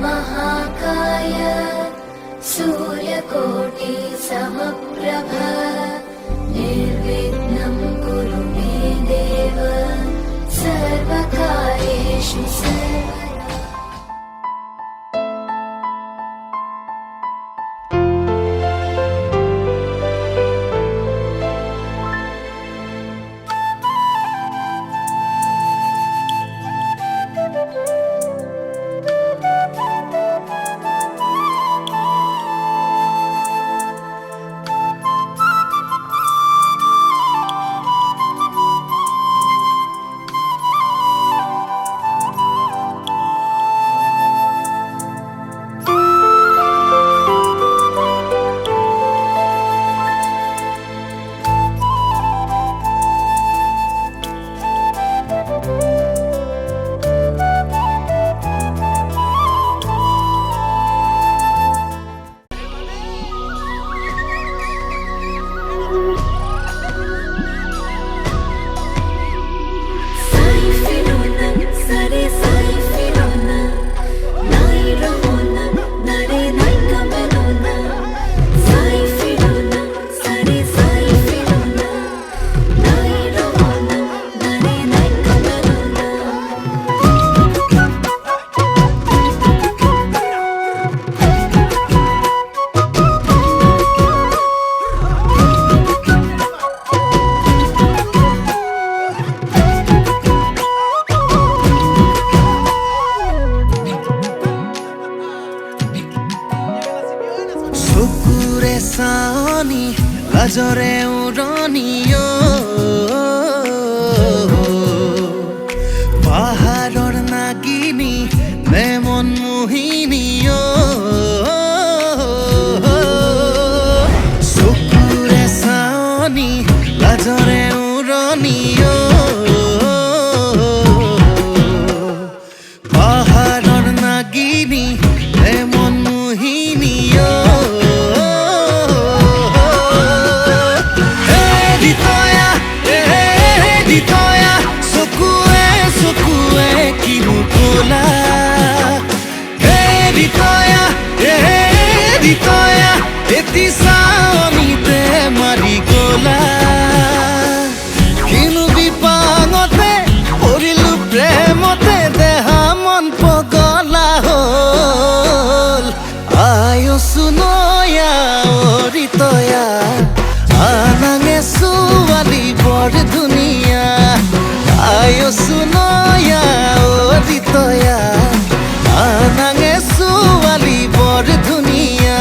महाकाय सूर्यकोटि समप्रभ निर्विघ्नं कुरु मे देव सर्वकार्येषु सर्वदा। सानी लाजरे उड़नियो पाहाड़र नागिनी ने मन मोहिनियो चकुरे सानी लाजरे उड़नियो पाहाड़र नागिनी ने मन मोहिनियो मारी गोला किनु विपांगते परिलु प्रेमते देहा मन पगला होल आयो सुनया ओरितया आनांगे सुवाली बर दुनिया आयो सुनया ओरितया आनांगे सुवाली बर दुनिया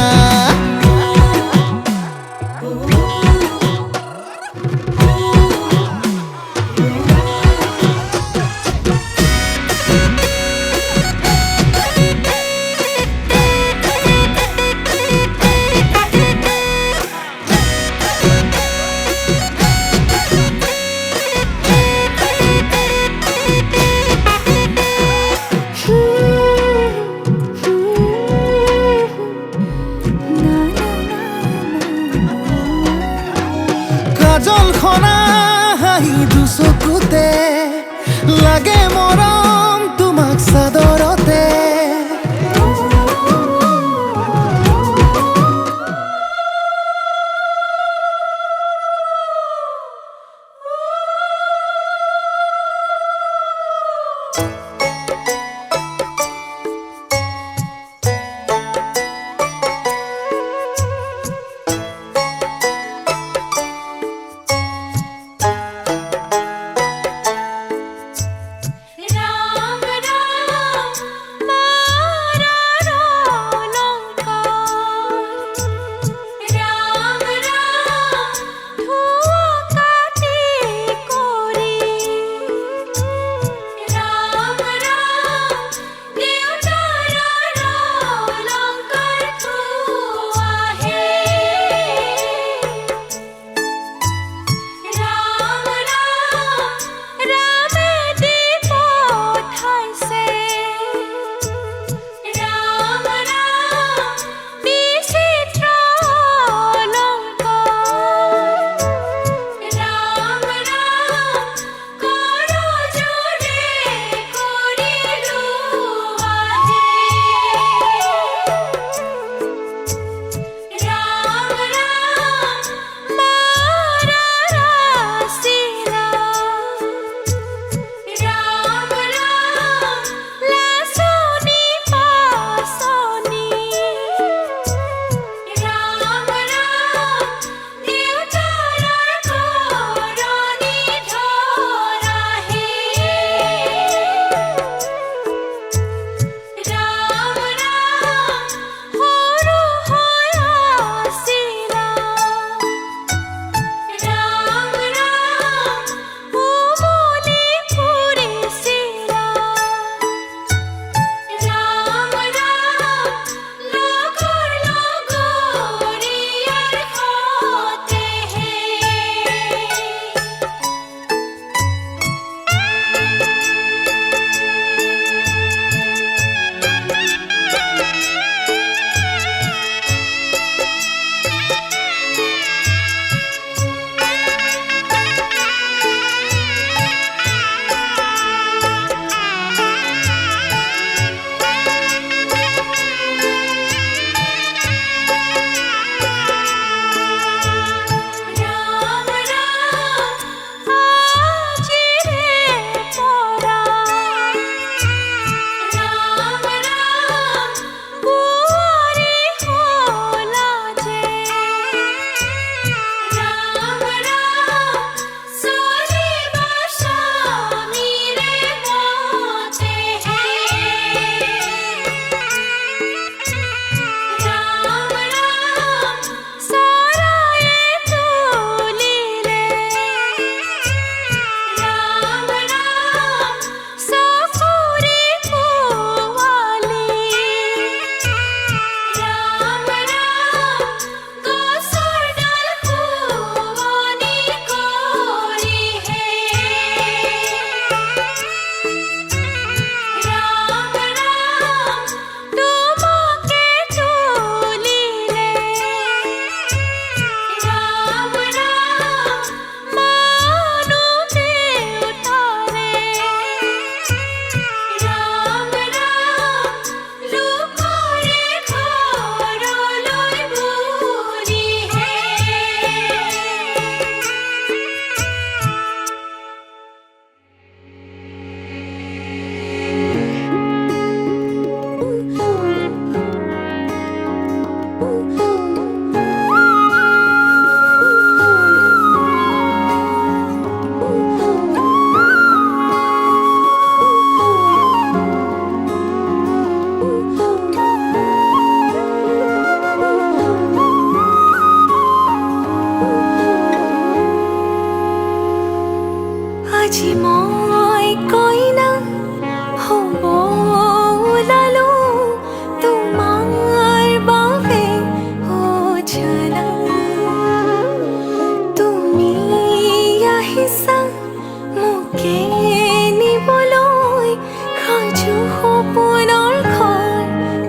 সপোনৰ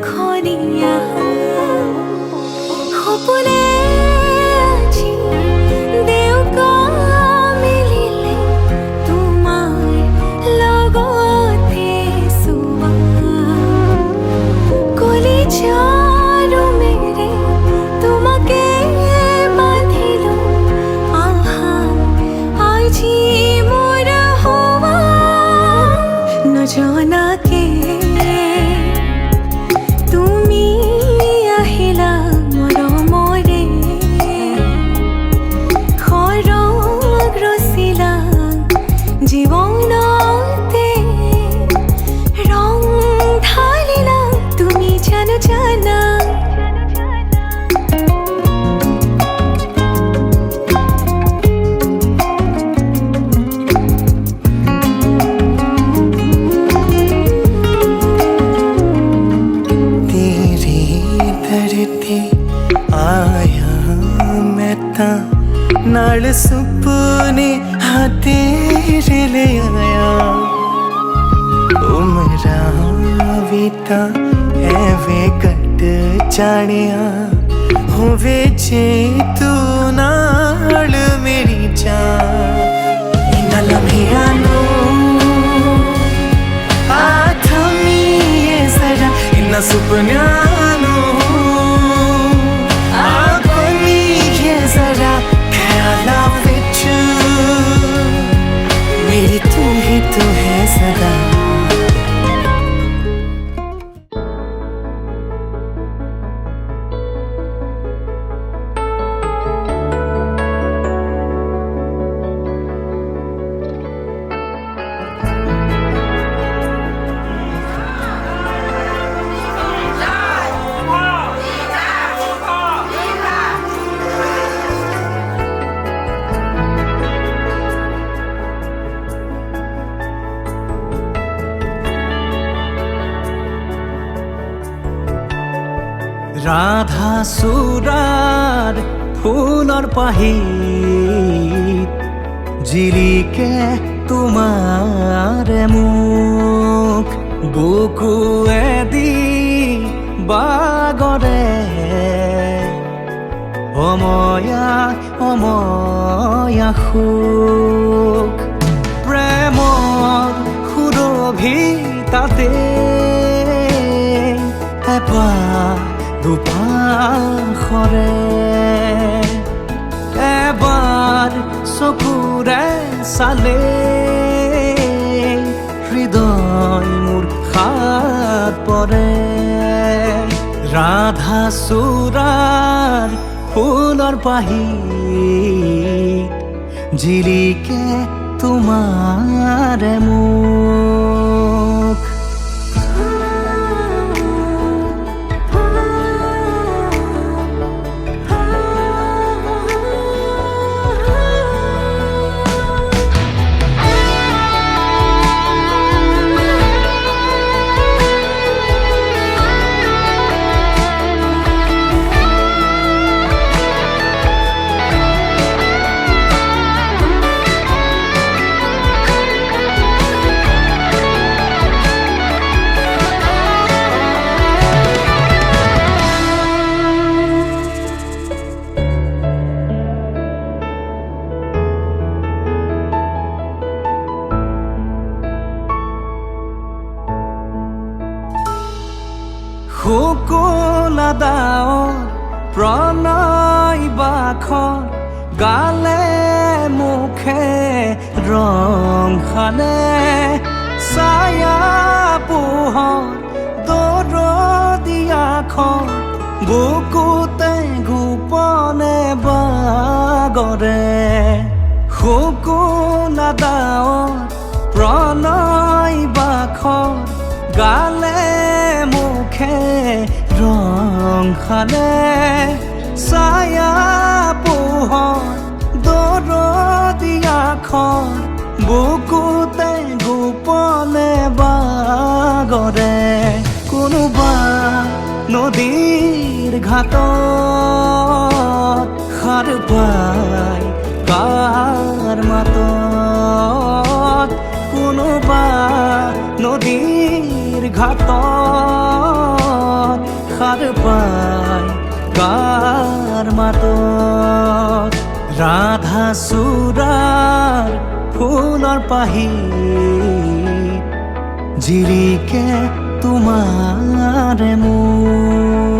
খৰিয়া সপোনে আজি দেউকা মিলিলে তোমাৰ লগতে চোৱা কলিজাৰো মেৰে তোমাকে বান্ধিলো আহা আজি মোৰ হোৱা নজনাকে তুমি আহিলা মৰমৰে সৰগ ৰচিলা জীৱনতে ৰং ঢালিলা তুমি জানো জানা तेरी धरती आया मैं ता नाल सुपने हाँ तेरे ले आया उमरा बीता है वे कट जानिया होवे जे तू नाल मेरी जान इन्ना लम्हिया नो इन्ना सुपन्यानो आकोनी ये जरा ख्याला विच मेरी तू ही तू है सदा राधा सुरार फूलर पाहित जिलिके तुम्हारे मुख बुकुए दी बागरे অময়া অময়া সুখ প্ৰেমৰ সুৰভিতাতে এপাহ দুপাশৰে এবাৰ চকুৰে চালে হৃদয় মোৰ হাত পৰে ৰাধা চূড়াৰ ফুলৰ পাহিত জিলিকে তোমাৰে মুখ শুকুলা দাঁৱৰ প্ৰণয় বাখৰ গালে মুখে ৰং সানে ছায়া পোহৰ দৰদিয়াখন বুকুতে গোপনে বাগৰে শুকুলা দাঁৱৰ প্ৰণয় বাখৰ গালে মুখে ৰং সানে ছায়া পোহৰ দৰদিয়াখন বুকুতে গোপনে বাগৰে কোনোবা নদীৰ ঘাটত সাৰ পাই কাৰ মাতত কোনোবা নদীৰ ঘাটত সাৰ পাই কাৰ মাতত ৰাধা চূড়াৰ ফুলৰ পাহি জিৰিকে তোমাৰে মোক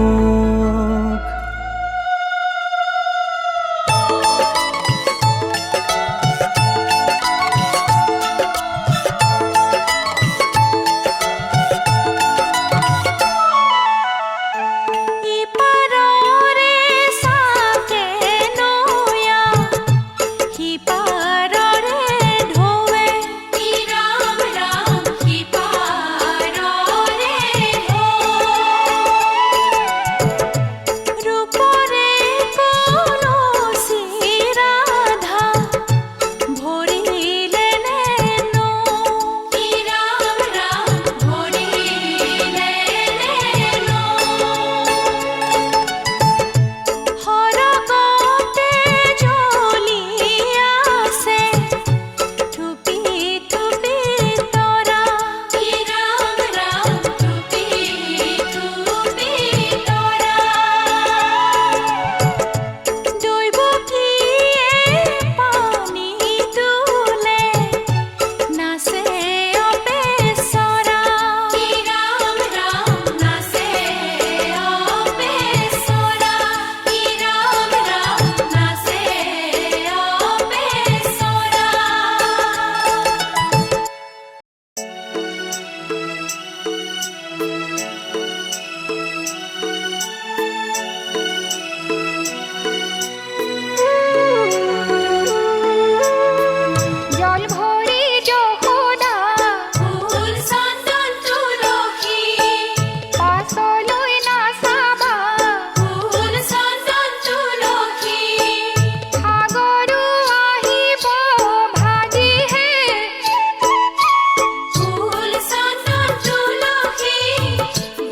ইপাৰৰে চাকে নয়া সিপাৰৰে ঢৌৱে ৰাম ৰাম সিপাৰৰে ৰূপৰে কলচি ৰাধা ভৰিলে নেন ৰাম ৰাম ভৰিলে নেন সৰগতে জ্বলি আছে থুপি থুপি তৰা ৰাম ৰাম থুপি থুপি তৰা দৈৱকীয়ে পানী তোলে নাচে অপেচৰা ৰাম ৰাম নাচে অপেচৰা ৰাম ৰাম নাচে অপেচৰা জল ভৰি যশোদা ফুল চন্দন তুলসী পাছলৈ নাচাবা ফুল চন্দন তুলসী সাগৰো আহিব ভাগিহে ফুল চন্দন তুলসী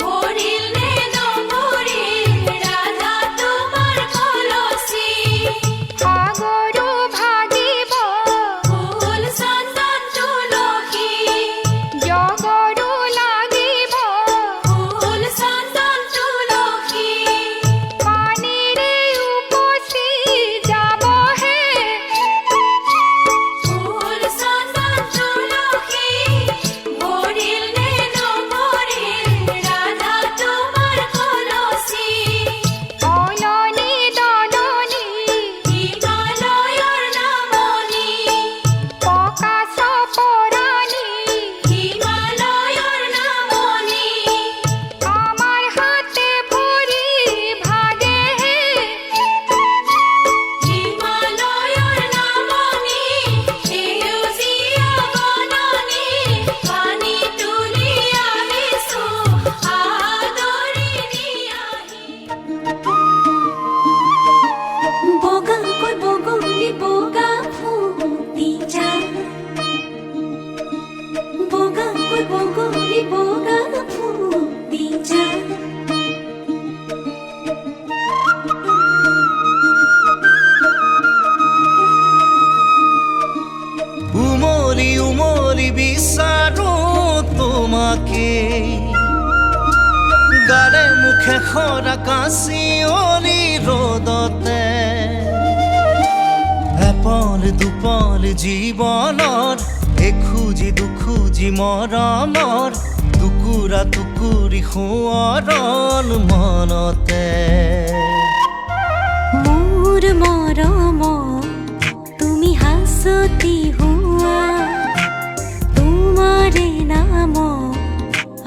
ভৰিল নে নভৰিল ৰাধা তোমাৰ কলচী সাগৰো ভাগিব ফুল চন্দন তুলসী জগৰো লাগিব ফুল চন্দন তুলসী পানীৰে উপচি যাবহে ফুল চন্দন তুলসী ভৰিল নে নভৰিল ৰাধা তোমাৰ কলচী অননি দননি হিমালয়ৰ নামনি প্ৰকাশ পৰাণী হিমালয়ৰ নামনি আমাৰ হাতে ভৰি ভাগেহে হিমালয়ৰ নামনি সেউজীয়া বননি পানী তুলি আহিছো আদৰি নিয়াহি বগাকৈ বগলী বগা ফুটি যা বগাকৈ বগলী বগা ফুটি যা উমলি উমলি বিচাৰো তোমাকে গালে মুখে সৰা কাঁচিয়লি ৰ'দতে এপল দুপল জীৱনৰ এখুজি দুখুজি মৰমৰ টুকুৰা টুকুৰি সোঁৱৰণ মনতে মোৰ মৰম তুমি হাসতি হুয়া তোমাৰে নাম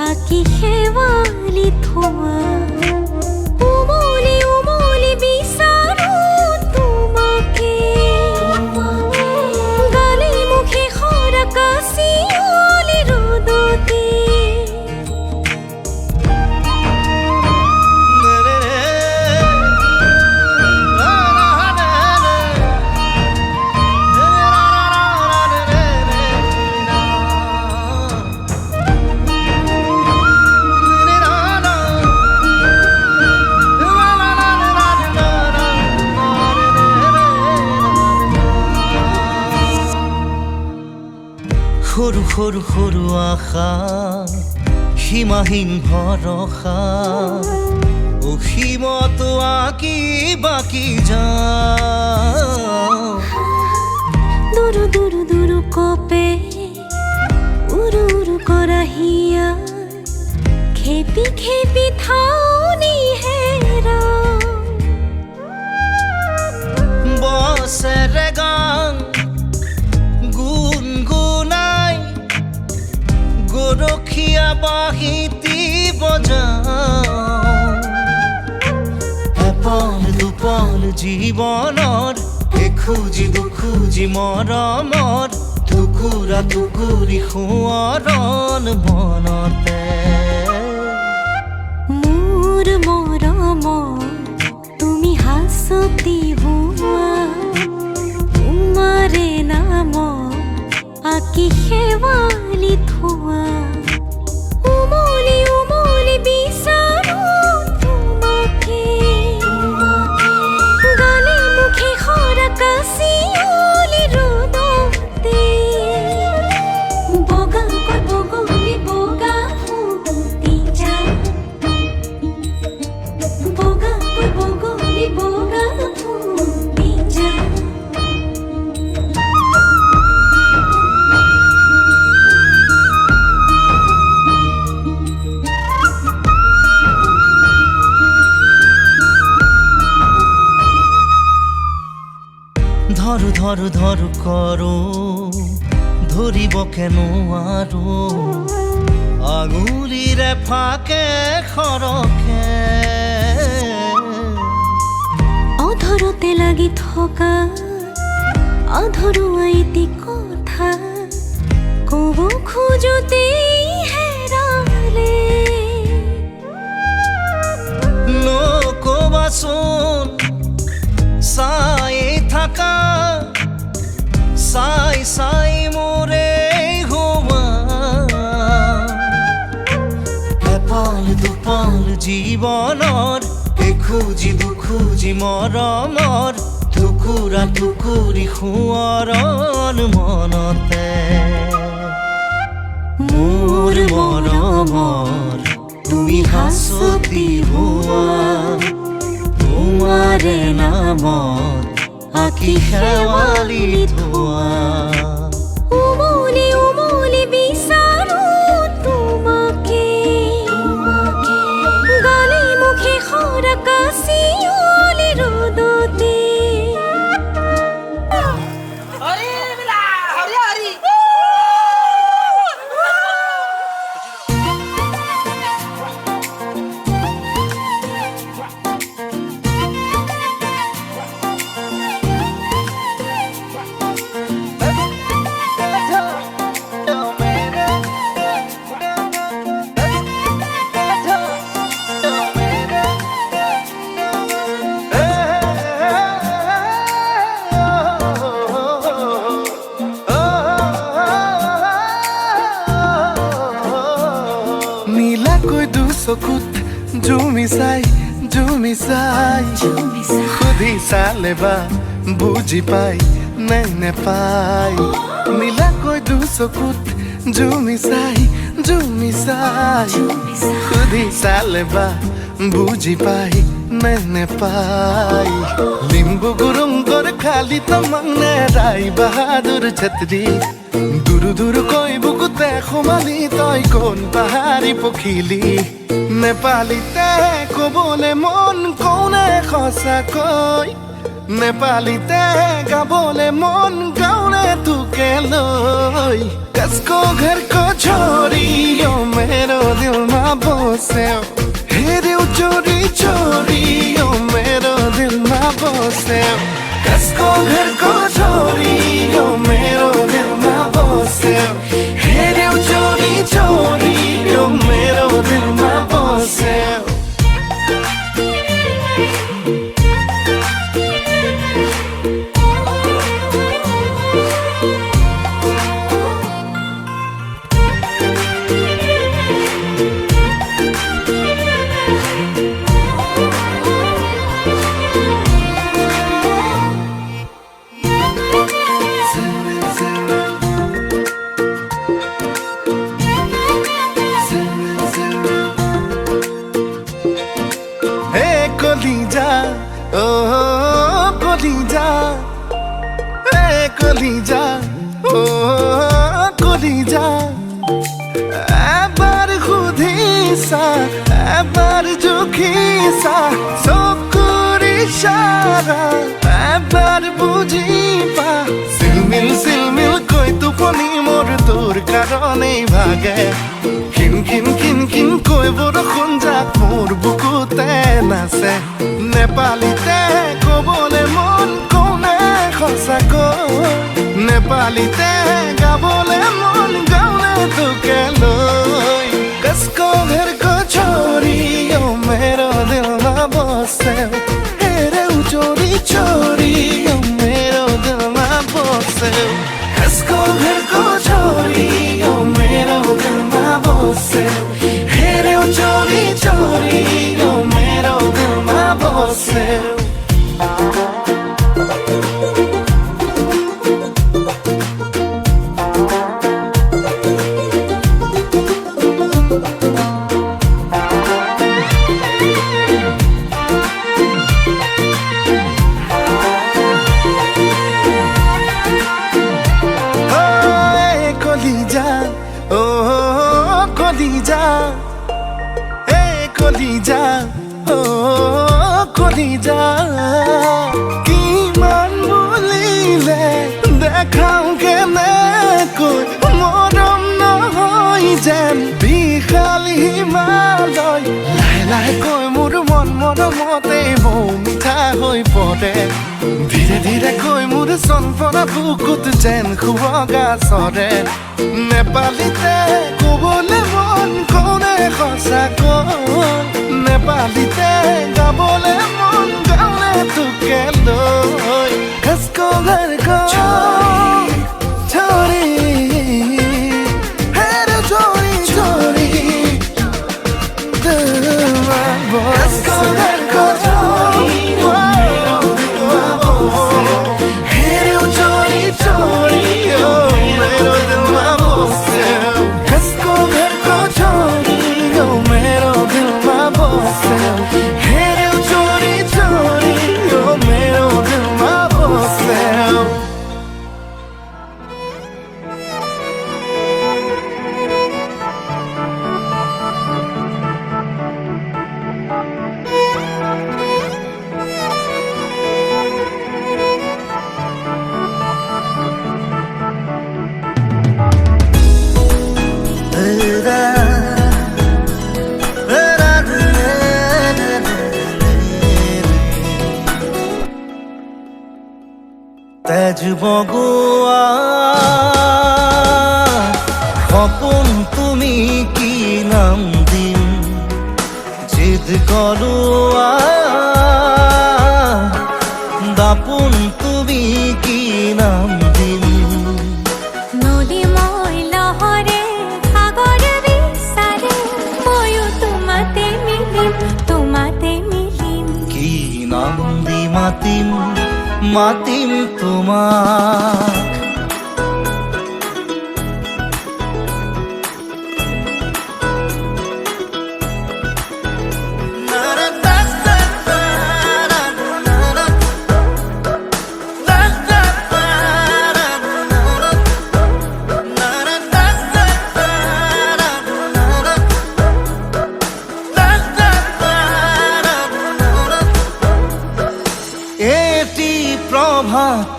আঁকি শেৱালি থোৱা উমলি উমলি বিচাৰো তোমাকে গালে মুখে সৰা কাঁচিয়লি ৰ'দতে সৰু সৰু সৰু আশা সীমাহীন ভৰসা অসীমত আঁকি বাকি যাওঁ দুৰু দুৰু দুৰু কপে উৰু উৰু কৰা হিয়া খেপি খেপি থাউনি হেৰা বছেৰে গান গুণগুণাই গৰখীয়া বাঁহীটি বজাওঁ এপল দুপল জীৱনৰ এখুজি দুখুজি মৰমৰ টুকুৰা টুকুৰি সোঁৱৰণ মনতে মোৰ মৰমৰ তুমি হাসতি হুয়া তোমাৰে নাম আকি শেৱালি থোৱা উমলি উমলি বিচাৰো তোমাকে গালে মুখে খৰা কাচিয়লি ৰ'দতে বগা কৈ বগলী বগা ফুটি যায় বগা কৈ বগলী বগা ফুটি যায় ধරු ধৰু ধৰু কৰো ধৰিব কেন আৰু আঙুলিৰে ফাকে সৰকে অধৰতে লাগি থকা অধৰুৱা এটি কথা ক'ব খোজোতেই হেৰালে নকবাচোন চাই থাকা চাই চাই মোৰে হোৱা এপল দুপল জীৱনৰ এখুজি দুখুজি মৰমৰ টুকুৰা টুকুৰি সোঁৱৰণ মনতে মোৰ মৰমৰ তুমি হাসতি হোৱা তোমাৰে নামত আঁকি শেৱালি থোৱা উমলি উমলি বিচাৰো তোমাকে গালে মুখে খৰা কাচিয়লি ৰ'দতে নীলাকৈ দুচকুত জুমি চাই সুধি চালে বা বুজি পাই নে নেপাই নীলাকৈ দুচকুত জুমি চাই সুধি চালে বা বুজি পাই নে নেপাই লিম্বু গুৰুং খালি তমংনে ৰায় বাহাদুৰ ছত্ৰী দুৰু দুৰু কৈ বুকুতে সোমালি তই কোন পাহাৰী পখিলি নেপালীতে ক'বলে মন কওনে সঁচাকৈ নেপালীতে গাবলে মন গাওনে তোকে লৈ कसको घर को छोड़ियो मेरो दिल में बसे हे दिल चोरी चोरियो मेरो दिल में बसे कसको घर को छोड़ियो मेरो दिल में बसे हे दिल चोरी चोरियो मेरो दिल में बसे এবার জুখিছা চকুৰ ইশাৰা এবাৰ বুজিবা চিলমিল কৈ টোপনি মোৰ তোৰ কাৰণেই ভাগে খিন খিন কৈ বৰষুণ যাক মোৰ বুকুতে নাচে নেপালীতে ক'বলে মন কোনে সঁচাকৈ নেপালীতে গাবলে মন গাওঁনে তোকে লৈ कसको घर को छोरी ओ मेरो दिल में बसे हेरे चोरी चोरी ओ मेरो दिल में बसे कसको घर को छोरी ओ मेरो दिल में बसे हेरे चोरी चोरी ओ मेरो दिल में बसे কলিজা ও কলিজা কিমান বুলিলে দেখাও কেনেকৈ মৰম নহয় যেন বিশাল হিমালয় লাহে লাহে কৈ মোৰ মন মৰমতে বৌ মিঠা হৈ পৰে ধীৰে ধীৰে কৈ মোৰ চনপৰা বুকুত যেন শুৱগা চৰে নেপালীতে ক'বলে মন কোনে সঁচাকৈ নেপালীতে গাবলে মন গাওঁনে তোকে লৈ कसको घर को छोरी हेरे चोरी चोरी कसको घर को हेरे चोरी चोरी ओ मेरो दिल में बसे कसको घर को छोरी ओ मेरो दिल में बसे हेरे चोरी चोरी ओ मेरो दिल में बसे তেজ বগোৱা সপোন তুমি কি নাম দিম জিদ কৰোৱা দাপোন তুমি কি নাম দিম নদী মই লহৰে সাগৰ বিচাৰে ময়ো তোমাতে মিলিম কি নাম দি মাতিম মাতিম তোমাক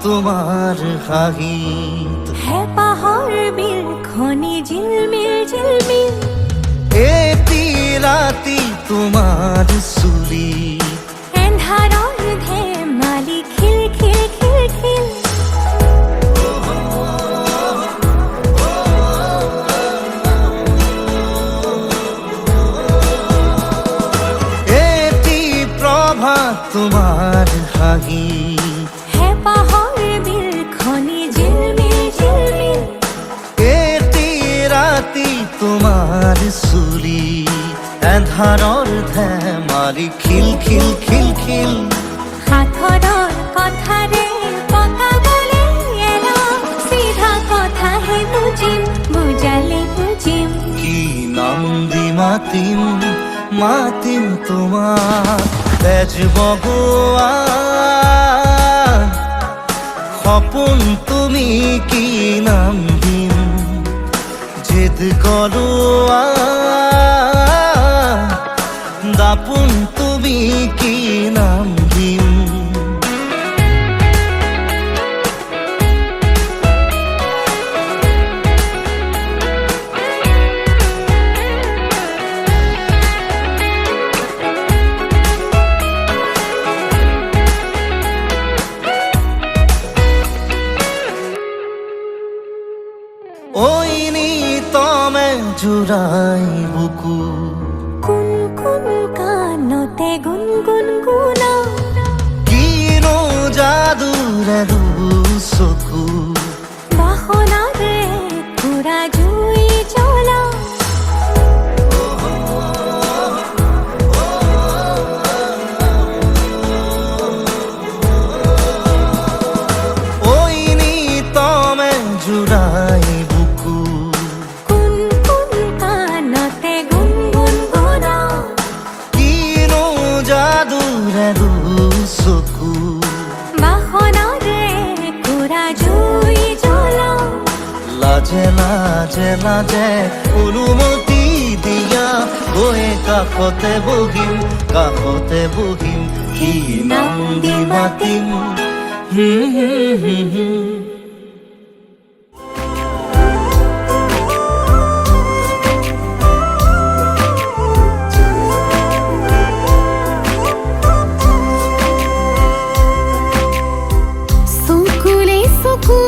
তোমাৰ হাঁহিত হে পাহৰ বিল খনি ঝিলমিল এটি ৰাতি তোমাৰ চুলি এন্ধাৰৰ ধেমালি খিল খিল খিল খিল এটি প্ৰভাত তোমাৰ হাঁহিত পাহৰ বিল খনি ঝিলমিল এটি ৰাতি তোমাৰ চুলি এন্ধাৰৰ ধেমালি খিল খিল খিল খিল সাঁথৰৰ কথাৰে পকাবলে এৰা চিধা কথাহে বুজালে বুজিম কি নাম দি মাতিম মাতিম তোমাক তেজ বগোৱা সপোন তুমি কি নাম দিম জিদ কৰোৱা সপোন তুমি কি নাম দিম ওই নিতমে জুড়াই বুকু কুন কুন কানতে গুনগুন গুনা কিনো যাদুৰে চকু বাহনাৰে পুৰা জুই জ্বলা ওই নিতমে জুড়াই বুকু কুন কুন কানতে গুনগুন গুনা কিনো যাদুৰে চকু বাহনাৰে পুৰা জুই জ্বলা লাজে লাজে লাজে অনুমতি দিয়া গৈ কাষতে বহিম কি নাম দি মাতিম সুকুলে সুকু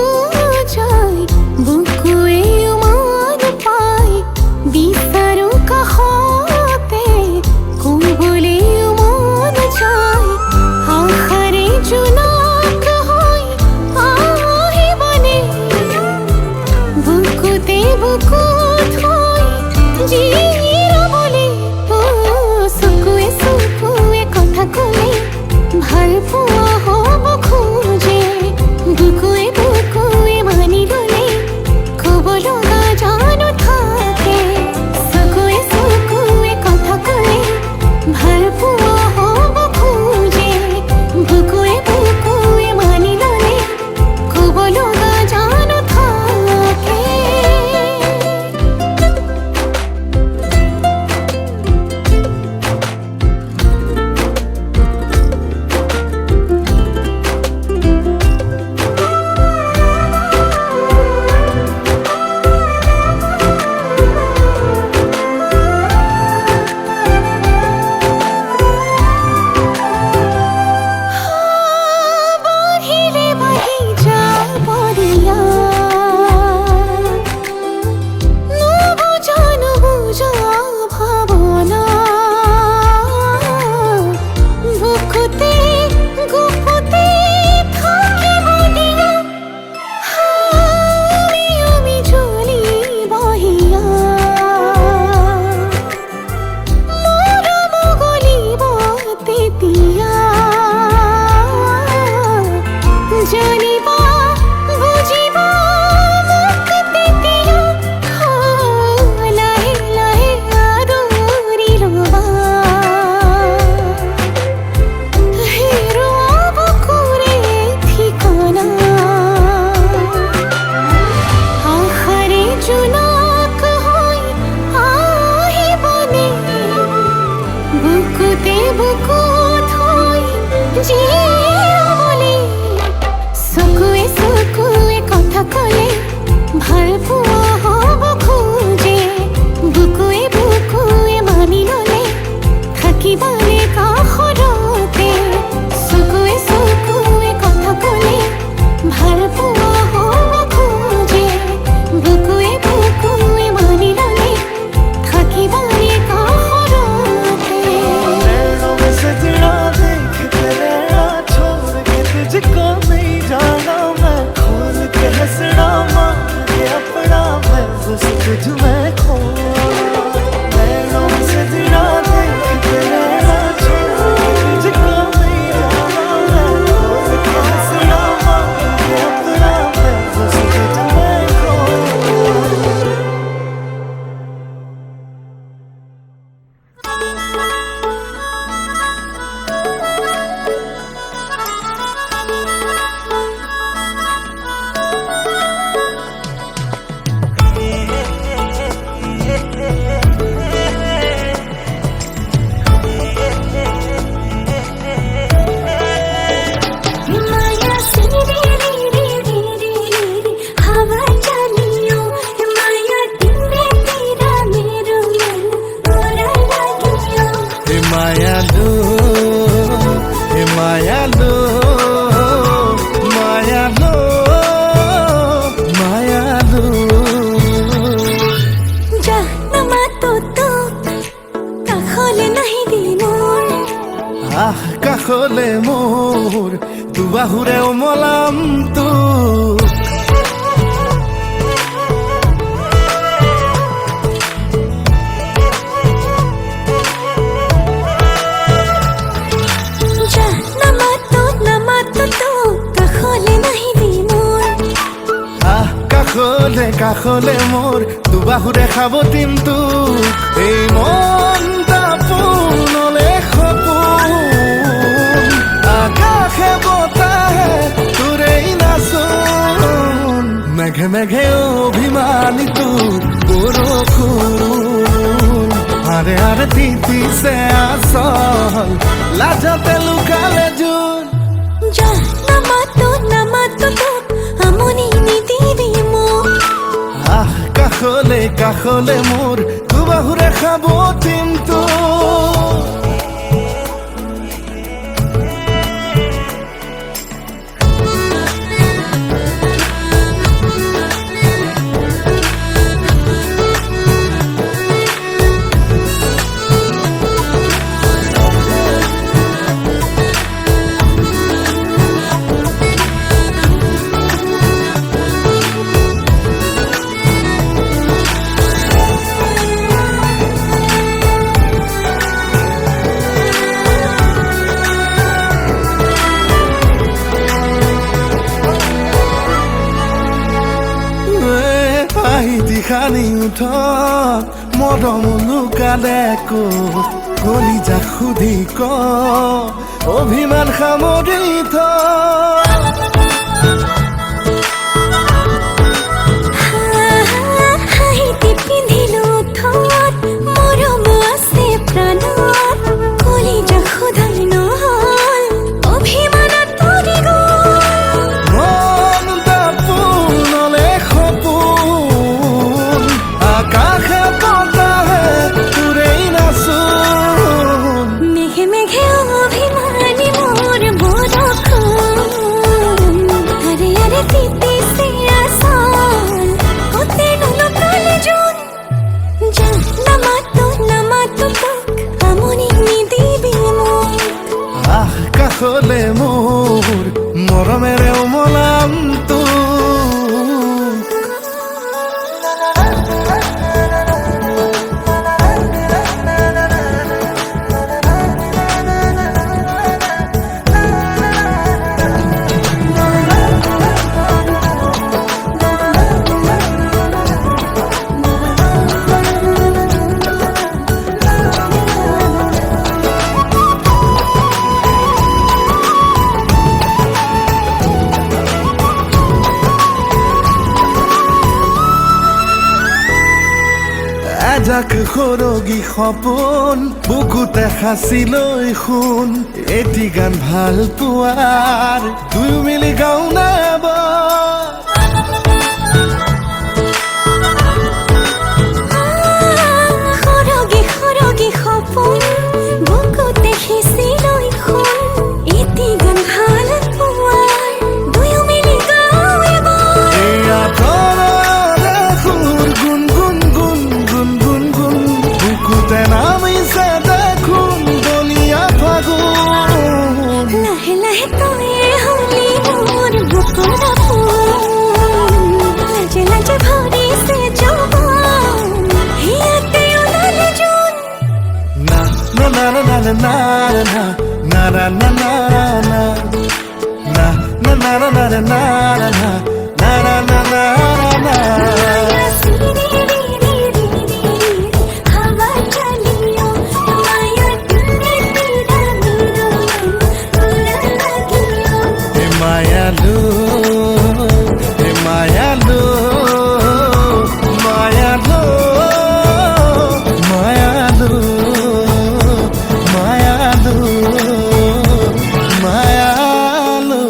যায় বুকুৱে উমান পায় বিচাৰো কাষতে কোবলে উমান যায় আশাৰে জোনাক হৈ আহিবনে বুকুতে বুকুত হৈ জিৰাবলে চকুৱে কথা ক'লে ভাল পোৱা হ'ব খোজে বুকুৱে মানি ল'লে ক'ব লগা জানো থাকে চকুৱে কথা ক'লে ভাল পোৱা হ'ব খোজে বুকুৱে মানি ল'লে ক'ব লগা জানো থাকে বাহিরে বাহি যাব দিয়া নুবুজা ভাবনা বুকুতে গুপুতে থাকিব দিয়া আমি জ্বলি বহিয়া মৰম গলিব তেতিয়া জানিবা বুজিবা মোক তেতিয়া লাহে লাহে আদৰি ল'বা হেৰুৱা বুকুৰে ঠিকনা আশাৰে জোনাক হৈ আহিবনে বুকুতে বুকুত হৈ জিৰাবলে চকুৱে কথা ক'লে ভাল পোৱা হ'ব খোজে বুকুৱে মানি ল'লে থাকিবনে কাষৰতে চকুৱে কথা ক'লে ভাল পোৱা হ'ব খোজে বুকুৱে মানি ল'লে থাকিবনে কাষৰতে There's always a মায়ালু হে মায়ালু মায়ালু মায়ালু জাহ্নমা তো কাখলে নাহি দি মোৰ আহ কাষলে মোৰ দুবাহুৰে ওমলাম তোক কাখলে নাহি দি মোৰ আহ কাষলে কাষলে মোৰ দুবাহুৰে খাব দিনটো এই মনটা পোনলে সপোন আকাশে বতাহে তোৰেই নাচোন মেঘে মেঘে অভিমানী তোৰ বৰষুণ আৰে আৰে তিতিছে আচল লাজতে লুকালে জোন নামাতো তোক আমনি নিদিবি মোক আহ কাষলে কাষলে মোৰ দুবাহুৰে খাব দিনটো খানি উঠত মৰম লুকালে ক'ত কলিজা সুধি ক অভিমান সামৰি থ হাঁহিতি পিন্ধিলো ঠোঁট মৰম আছে প্ৰাণত কলিজা সোধাই নহ'ল অভিমানত পৰি গ'ল মনটা পোনলে সপোন আকাশে বতাহে তোৰেই নাচোন মেঘে মেঘে অভিমানী মোৰ বৰষুণ আৰে আৰে তিতিছে আচল কতে নলকালে জোন নামাতো তোক আমনি নিদিবি মোক আহ কাষলে মোৰ মৰমেৰে ওমলাম তোক এজাক সৰগী সপোন বুকুতে সাঁচি লৈ শুন এটি গান ভাল পোৱাৰ দুয়ো মিলি গাওঁ না এবাৰ সৰগী সপোন বুকুতে সিঁচি লৈ শুন এটি গান ভাল পোৱাৰ দুয়ো মিলি গাওঁ এবাৰ এয়া তলৰে সুৰ গুণ গুণ গুণ গুণ গুণ গুণ বুকুতে নামিছে দেখোন দলিয়া ফাগুন লাহে লাহে তই হলি মোৰ বুকুৰ আপোন লাজে লাজে ভৰিছে যৌৱন হিয়াতে ওলালে জোন না না না না না না না না না না না না na na na na na na na na na na na हवा चलियो माया तुमने तेरा मेरा उड़ा लगियो हे मायालू हे मायालू मायालू मायालू मायालू मायालू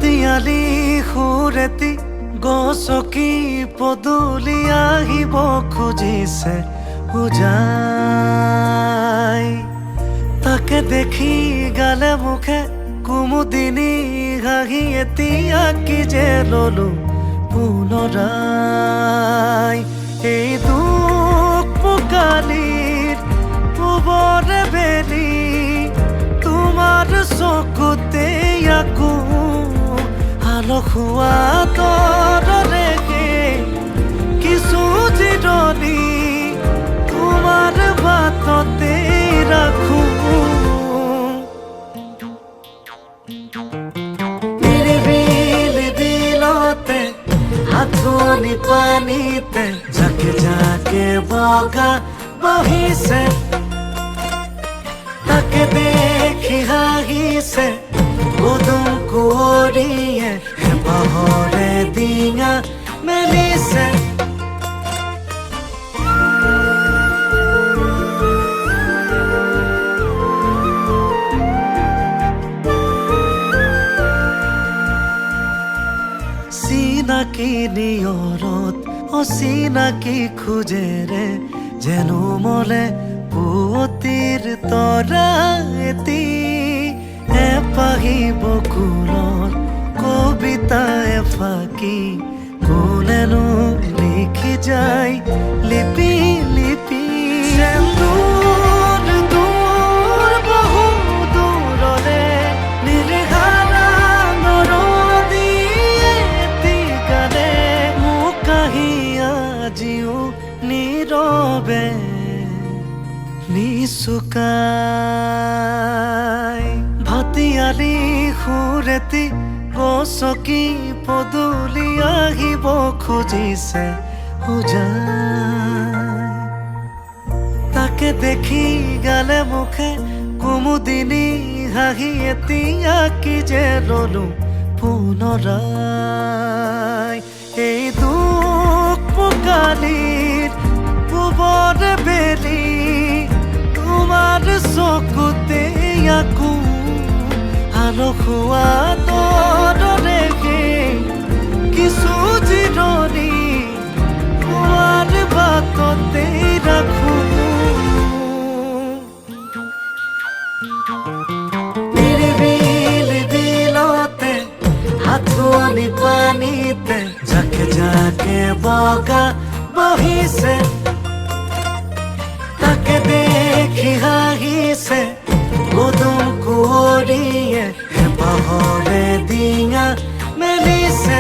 ভাটিয়ালি সুৰেতি গছকি পদূলি আহিব খুজিছে উজাই তাকে দেখি গালে মুখে কুমুদিনী হাঁহি এতিয়া কি যে ললো পুনৰাই এই দুখ পোকালিৰ পূবৰে বেলি তোমাৰ চকুতে আকো আলসুৱা তৰৰে কিছু জিৰণি তোমাৰ বাটতে ৰাখো নিৰিবিলি বিলতে আঁঠুনি পানীতে জাকে জাকে বগা বহিছে তাকে দেখি হাঁহিছে উদুম কুঁৱৰীয়ে হেঁপাহৰে ডিঙা মেলিছে চিনাকি নিয়ৰত অচিনাকি খোজেৰে যেনো মলে পুৱতিৰ তৰা এটি এপাহি বকুলৰ কবিতা এফাকি কোনেনো লিখি যায় লিপি লিপি দূৰ দূৰ বহু দূৰৰে নিৰ্হাৰা নৰদীয়ে এটি গানে মোক কাহি আজিও নীৰৱে নিচুকাই ভাটিয়ালি সুৰেতি গছকি পদূলি আহিব খুজিছে উজাই তাকে দেখি গালে মুখে কুমুদিনী হাঁহি এতিয়া কি যে ললো পুনৰাই এই দুখ পোকালিৰ পূবৰে বেলি তোমাৰ চকুতে আকো আলসুৱা তৰৰে কিছু জিৰণি তোমাৰ বাটতে ৰাখো নিৰিবিলি বিলতে আঁঠুনি পানীতে জাকে জাকে বগা বহিছে তাকে দেখি হাঁহিছে উদুম কুঁৱৰীয়ে হেঁপাহৰে ডিঙা মেলিছে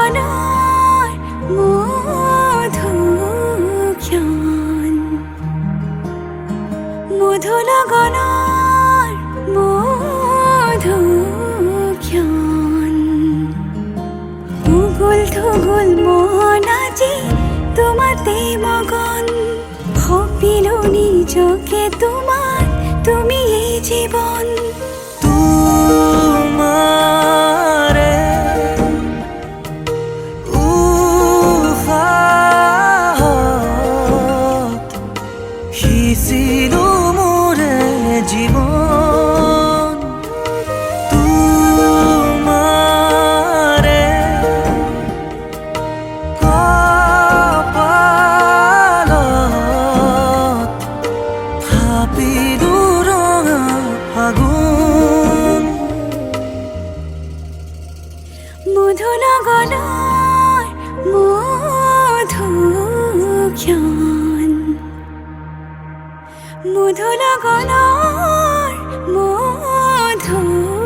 লগনৰ মধুক্ষণ মধু লগনৰ মধুক্ষণ উগুল থুগুল মন আজি তোমাতে মগন ভাবিলো নিজকে তোমাৰ তুমি এই জীবন তোমাৰে উশাহত সিঁচিলো মোৰে জীৱন তোমাৰে কপালত থাপিলো ৰঙা ফাগুন মধু লগনৰ মধুক্ষণ মধু লগনৰ মধুক্ষণ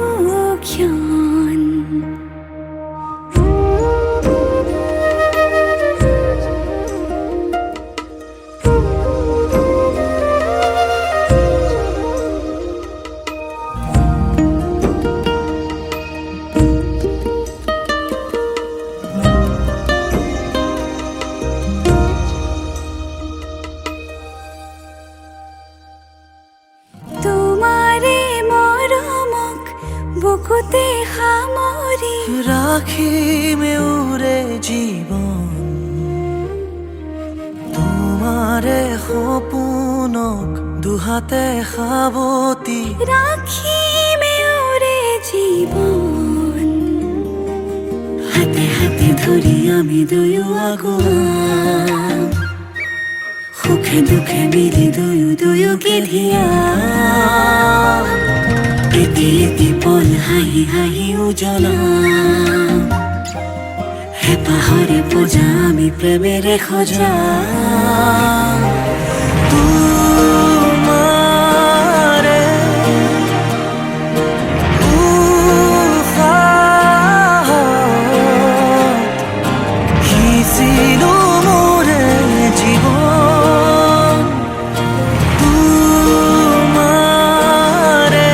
তোমাৰে মৰমক বুকুতে সামৰি ৰাখিমে উৰে জীৱন তোমাৰে সপোনক দুহাতে সাৱতি ৰাখিমে ওৰে জীৱন হাতে হাতে ধৰি আমি দুয়ো আগুৱাম সুখে দুখে মিলি দুয়োকে ধিয়াম এটি এটি পল হাঁহি হাঁহি উজ্বলাম হেঁপাহৰে পূজা আমি প্ৰেমেৰে সজাম তোমাৰে উশাহত সিঁচিলো মোৰে জীৱন তোমাৰে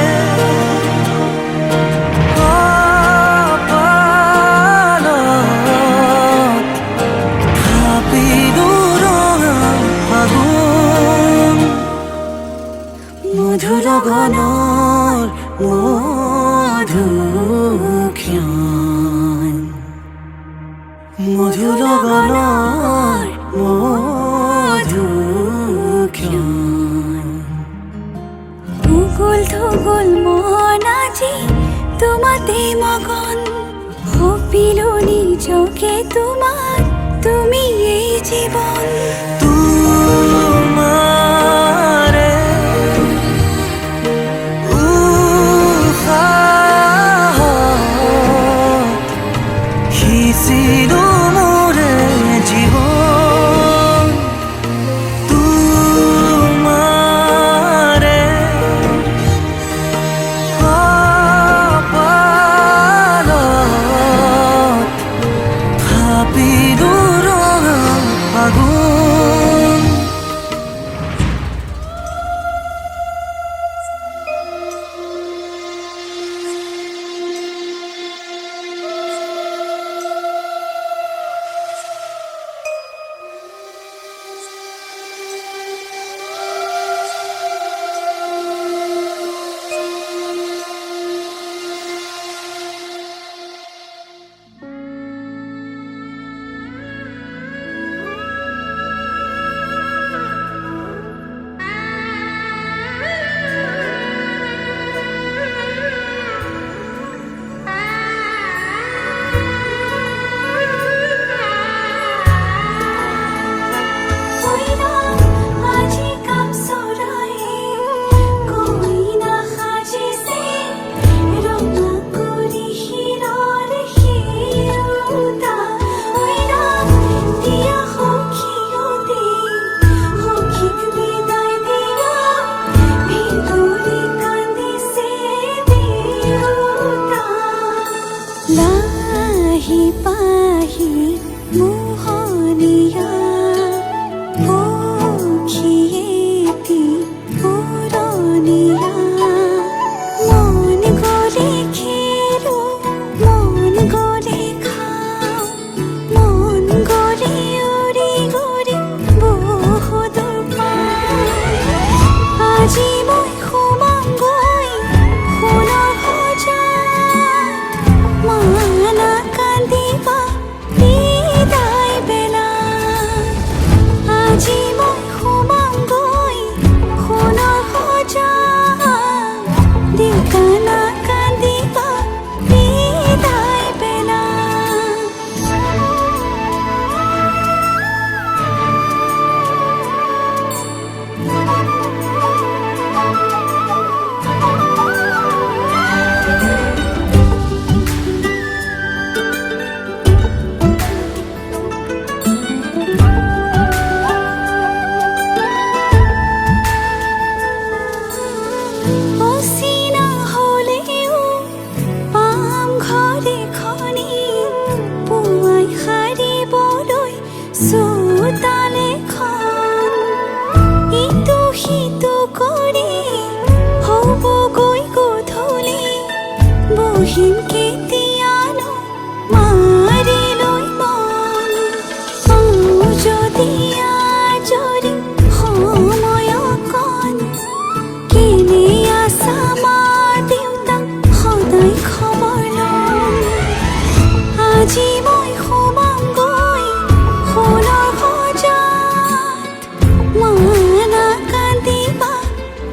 কপালত থাপিলো ৰঙা ফাগুন মধু লগনৰ মধুক্ষণ মধু লগনৰ মধুক্ষণ উগুল থুগুল মন আজি তোমাতে মগন ভাবিলো নিজকে তোমাৰ তুমি এই জীবন তোমাৰে উশাহত সিঁচিলো মোৰে জীৱন তোমাৰে কপালত থাপিলো ৰঙা ফাগুন লাহি পাহি আহি মোহনীয়া পক্ষীয়েটি পুৰণীয়া মন গ'লে খেলো মন গ'লে খাওঁ মন গ'লে উৰি গ'লে বহুদূৰ পাওঁ আজি মই সোমামগৈ সোণৰ সজাত মানা কান্দিবা বিদায় বেলাত আজি মই সোমামগৈ সোণৰ সজাত দেউকানা কান্দিবা বিদায় বেলাত অচিনা হ'লেও পাম ঘৰ এখনি পুৱাই সাৰিবলৈ চোতাল এখন ইটো সিটো কৰি হ'বগৈ গধূলি বহিম কেতিয়ানো মাৰি লৈ মন পাওঁ যদি আজৰি সময় অকণ কেনে আছা মা দেউতাক সদায় খবৰ ল'ম আজি মই সোমামগৈ সোণৰ সজাত মানা কান্দিবা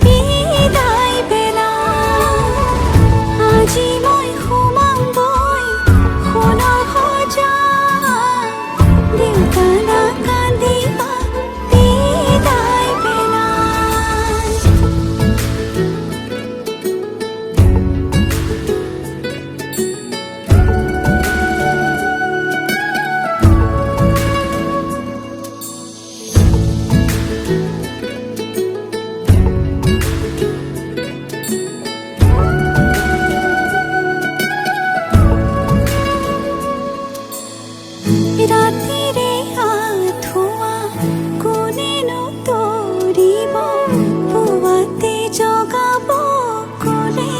বিদায় বেলাত আজি মই সোমামগৈ সোণৰ সজাত দেউকানা কান্দিবা বিদায় বেলাত ৰাতিৰে আঁঠুৱা কোনেনো তৰিব পুৱাতে জগাব ক'লে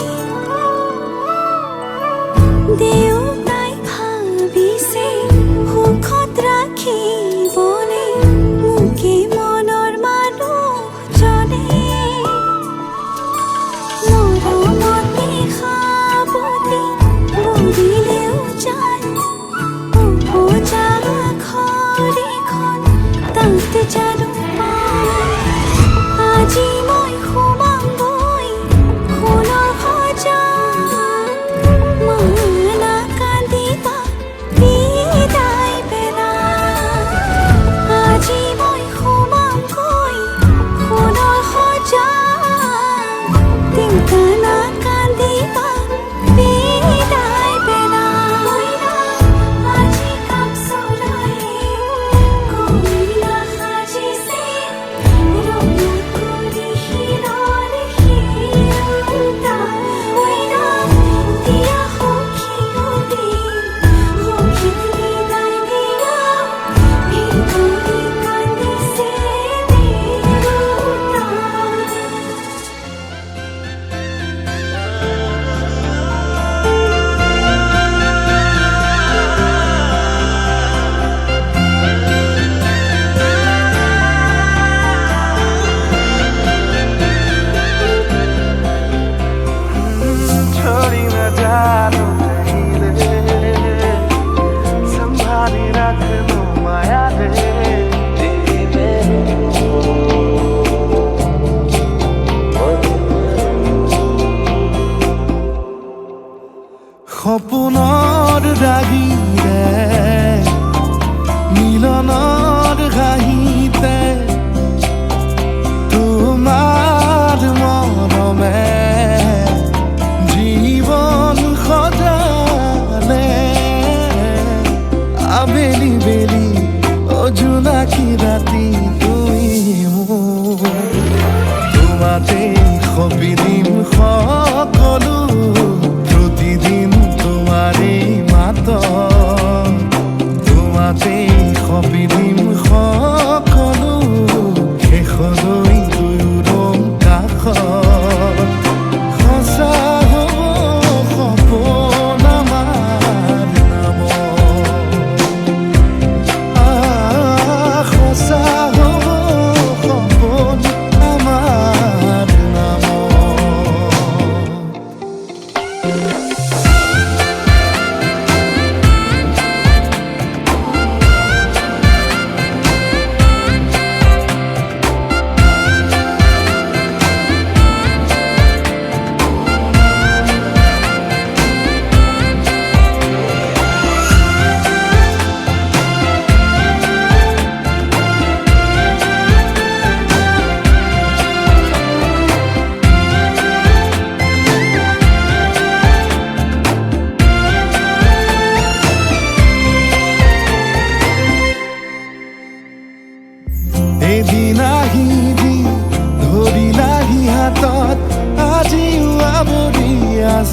দেউতাই ভাবিছে সুখত ৰাখিবলে মোকে মনৰ মানুহজনে মৰমতে সাৱটি বুলিলেও যায় উপজা ঘৰ এখন তাত জানো পাওঁ আজি মই সোমামগৈ সোণৰ সজাত মানা কান্দিবা বিদায় বেলাত আজি মই সোমামগৈ সোণৰ সজাত দেউকানা কান্দিবা বিদায় বেলাত আজি কাম চলাই কইনা সাজিছে ৰঙা কৰি শিৰৰ শিৰোতা দিয়া সখীয়তে সখীক বিদায় দিয়া ভিতৰি কান্দিছে দেউতা छोड़ी न जानो कहीं रे संभाली रख लो माया रे সপোনৰ ৰাগিৰে মিলনৰ ঘাঁহিতে তোমাৰ মৰমে জীৱন সজালে আবেলি বেলি অজোনাকি ৰাতি তুমি মোৰ তোমাতে সপিদিম সকলো প্ৰতিদিন তোমাৰেই মাত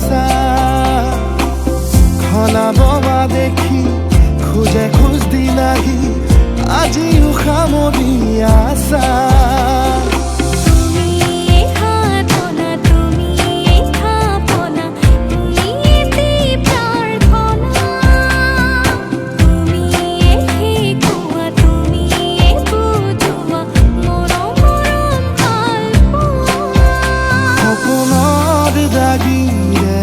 আশা খলাব দেখি খোজে খোজ দি লাগি আজি সামৰি আছা তুমি হাতনা তুমি খাপনা তুমি প্ৰাৰ্থনা তুমি শিকোৱা তুমি বুজোৱা মৰম সপোনৰ দাগিৰে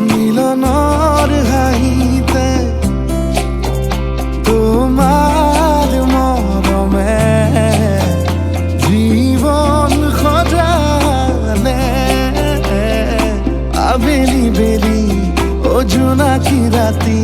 মিলনৰ হাঁহিতে তোমাৰ মৰমে জীবন সজালে আবেলি বেলি ও জোনাকি ৰাতি